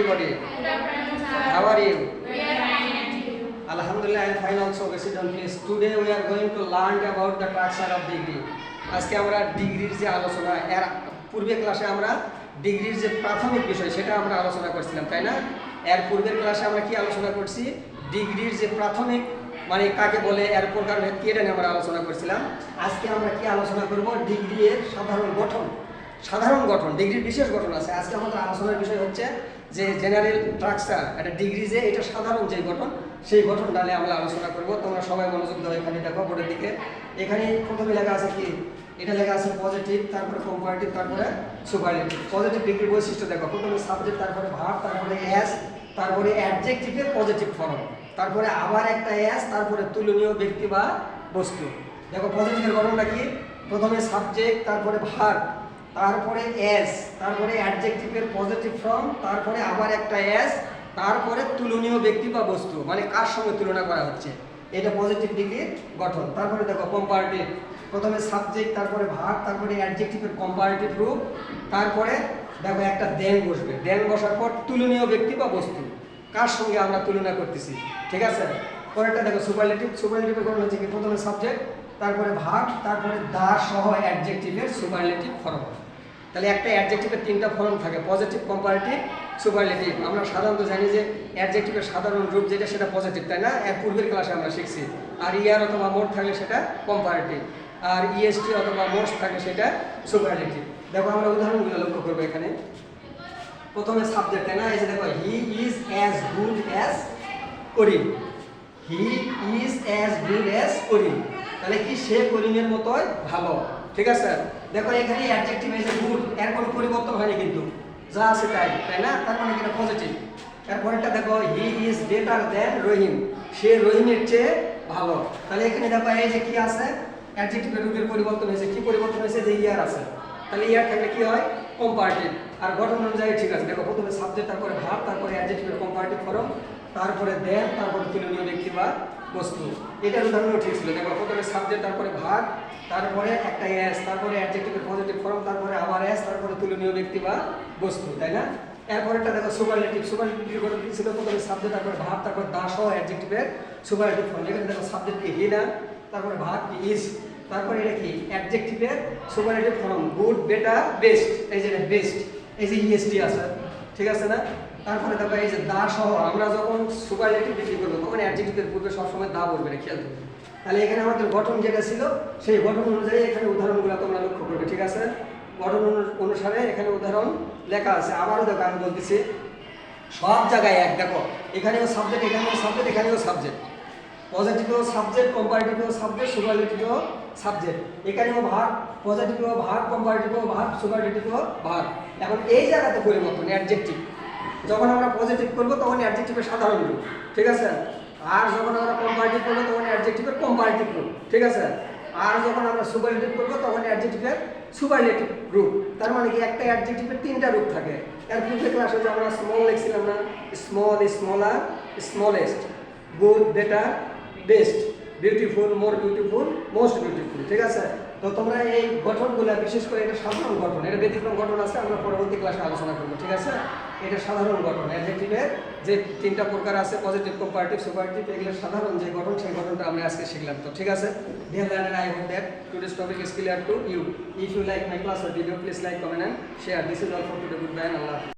everybody. Good afternoon, sir. How are you? We are fine, and you? Alhamdulillah, I am fine also. Sit down, please. Today we are going to learn about the structure of degree. আজকে আমরা ডিগ্রির যে আলোচনা, এর পূর্বে ক্লাসে আমরা ডিগ্রির যে প্রাথমিক বিষয় সেটা আমরা আলোচনা করছিলাম, তাই না? এর পূর্বের ক্লাসে আমরা কি আলোচনা করছি? ডিগ্রির যে প্রাথমিক মানে কাকে বলে, এর প্রকারভেদ কি, এটা নিয়ে আমরা আলোচনা করছিলাম। আজকে আমরা কি আলোচনা করব? ডিগ্রির সাধারণ গঠন। সাধারণ গঠন, ডিগ্রির বিশেষ গঠন আছে। আজকে আমাদের আলোচনার বিষয় হচ্ছে যে জেনারেল স্ট্রাকচার, একটা ডিগ্রি যে এটা সাধারণ যে গঠন, সেই গঠনটা নিয়ে আমরা আলোচনা করব। তোমরা সবাই মনোযোগ দাও, এখানে দেখো বোর্ডের দিকে। এখানে প্রথমে লেখা আছে কি? এটা লেখা আছে পজিটিভ, তারপরে কম্পারেটিভ, তারপরে সুপারলেটিভ। পজিটিভ ডিগ্রির বৈশিষ্ট্য দেখো, প্রথমে সাবজেক্ট, তারপরে ভার্ব, তারপরে এস, তারপরে অ্যাডজেক্টিভের পজিটিভ ফর্ম, তারপরে আবার একটা এস, তারপরে তুলনীয় ব্যক্তি বা বস্তু। দেখো পজিটিভের গঠনটা কি? প্রথমে সাবজেক্ট, তারপরে ভার্ব, তারপরে এস, তারপরে অ্যাডজেক্টিভের পজিটিভ ফর্ম, তারপরে আবার একটা এস, তারপরে তুলনীয় ব্যক্তি বা বস্তু, মানে কার সঙ্গে তুলনা করা হচ্ছে, এটা পজিটিভ ডিগ্রির গঠন। তারপরে দেখো কম্পারেটিভ, প্রথমে সাবজেক্ট, তারপরে ভার্ব, তারপরে অ্যাডজেক্টিভের কম্পারেটিভ রূপ, তারপরে দেখো একটা দেন বসবে, দেন বসার পর তুলনীয় ব্যক্তি বা বস্তু, কার সঙ্গে আমরা তুলনা করতেছি, ঠিক আছে? পরেরটা দেখো সুপারলেটিভ। সুপারলেটিভের গঠন হচ্ছে কি? প্রথমে সাবজেক্ট, তারপরে ভার্ব, তারপরে দা সহ অ্যাডজেক্টিভের সুপারলেটিভ ফর্ম। তাহলে একটা অ্যাডজেক্টিভের তিনটা ফর্ম থাকে, পজিটিভ, কম্পারেটিভ, সুপারলেটিভ। আমরা সাধারণত জানি যে অ্যাডজেক্টিভের সাধারণ রূপ যেটা সেটা পজিটিভ, তাই না? এর পূর্বের ক্লাসে আমরা শিখছি। আর ইয়ার অথবা মোড থাকলে সেটা কম্পারেটিভ, আর ইএসটি অথবা মোডস থাকলে সেটা সুপারলেটিভ। দেখো আমরা উদাহরণগুলো লক্ষ্য করবো এখানে। প্রথমে সাবজেক্ট, তাই না? এই যে দেখো, he is as good as Karim. He is as good as Karim, তাহলে কি? সে করিমের মতোই ভালো, ঠিক আছে? দেখো এখানে অ্যাডজেক্টিভ এসে গুড, এর কোনো পরিবর্তন হয়নি কিন্তু, যা আছে তাই, তাই না? তার মানে এটা পজিটিভ। এরপরেরটা দেখো, হি ইজ বেটার দ্যান রহিম, সে রহিমের চেয়ে ভালো। তাহলে এখানে দেখো এই যে কি আছে? অ্যাডজেক্টিভের রূপের পরিবর্তন হয়েছে। কি পরিবর্তন হয়েছে? যে ইয়ার আছে, তাহলে ইয়ার থাকলে কি হয়? কম্পারেটিভ। আর গঠন অনুযায়ী ঠিক আছে। দেখো প্রথমে সাবজেক্ট, তারপরে ভার্ব, তারপরে অ্যাডজেক্টিভের কম্পারেটিভ ফর্ম, তারপরে দেন, তারপরে তুলনীয় ব্যক্তি বা বস্তু। এটার উদাহরণও ঠিক ছিল। দেখো প্রথমে সাবজেক্ট, তারপরে ভার্ব, তারপরে একটা এস, তারপরে অ্যাডজেক্টিভের পজিটিভ ফর্ম, তারপরে আবার এস, তারপরে তুলনীয় ব্যক্তি বা বস্তু, তাই না? এরপরেরটা দেখো সুপারলেটিভ। সুপারলেটিভ গঠন কি ছিল? প্রথমে সাবজেক্ট, তারপরে ভার্ব, তারপর দা সহ অ্যাডজেক্টিভের সুপারলেটিভ ফর্ম। এখানে দেখো সাবজেক্ট কি? হি না, তারপরে ভার্ব কি? ইজ, তারপরে এটা কি? অ্যাডজেক্টিভের superlative form, good, better, best. এই যে বেস্ট, এই যে ইএসটি আছে, ঠিক আছে না? তারপরে দেখো এই যে দা সহ, আমরা যখন সুপারলেটিভ ডিগ্রি করবো তখন অ্যাডজেক্টিভের পূর্বে সবসময় দা বলবে না, খেয়াল করবে। তাহলে এখানে আমাদের গঠন যেটা ছিল সেই গঠন অনুযায়ী এখানে উদাহরণগুলো তোমরা লক্ষ্য করবে, ঠিক আছে? গঠন অনুসারে এখানে উদাহরণ লেখা আছে। আবারও দেখো আমি বলতেছি, সব জায়গায় এক। দেখো এখানেও সাবজেক্ট, এখানেও সাবজেক্ট, এখানেও সাবজেক্ট, পজিটিভও সাবজেক্ট, কম্পারেটিভও সাবজেক্ট, সুপারলেটিভও সাবজেক্ট। এখানেও ভার্ব, পজিটিভও ভার্ব, কম্পারেটিভও ভার্ব, সুপারলেটিভও ভার্ব। এখন এই জায়গাতে পরিবর্তন অ্যাডজেক্টিভ, যখন আমরা পজিটিভ করবো তখন অ্যাডজেক্টিভের সাধারণ রূপ, ঠিক আছে? আর যখন আমরা কম্পারেটিভ করবো তখন অ্যাডজেক্টিভের কম্পারেটিভ রূপ, ঠিক আছে? আর যখন আমরা সুপারলেটিভ করবো তখন অ্যাডজেক্টিভের সুপারলেটিভ রূপ। তার মানে কি? একটা অ্যাডজেক্টিভের তিনটা রূপ থাকে। এর পূর্বে ক্লাসে যে আমরা স্মল লিখছিলাম না, small, smaller, smallest, good, better, best, beautiful, more beautiful, most beautiful, ঠিক আছে? তো তোমরা এই গঠনগুলো, বিশেষ করে এটা সাধারণ গঠন, এটা ব্যতিক্রম গঠন আছে, আমরা পরবর্তী ক্লাসে আলোচনা করবো, ঠিক আছে? এটা সাধারণ গঠন। অ্যাডজেক্টিভের যে তিনটা প্রকার আছে, পজিটিভ, কম্পারেটিভ, সুপারলেটিভ, এগুলো সাধারণ যে গঠন, সেই গঠনটা আমরা আজকে শিখলাম। তো ঠিক আছে, dear learner, I hope that today's topic is clear to you. If you like my class or video, please like, comment and share. This is all for today. Goodbye and Allah.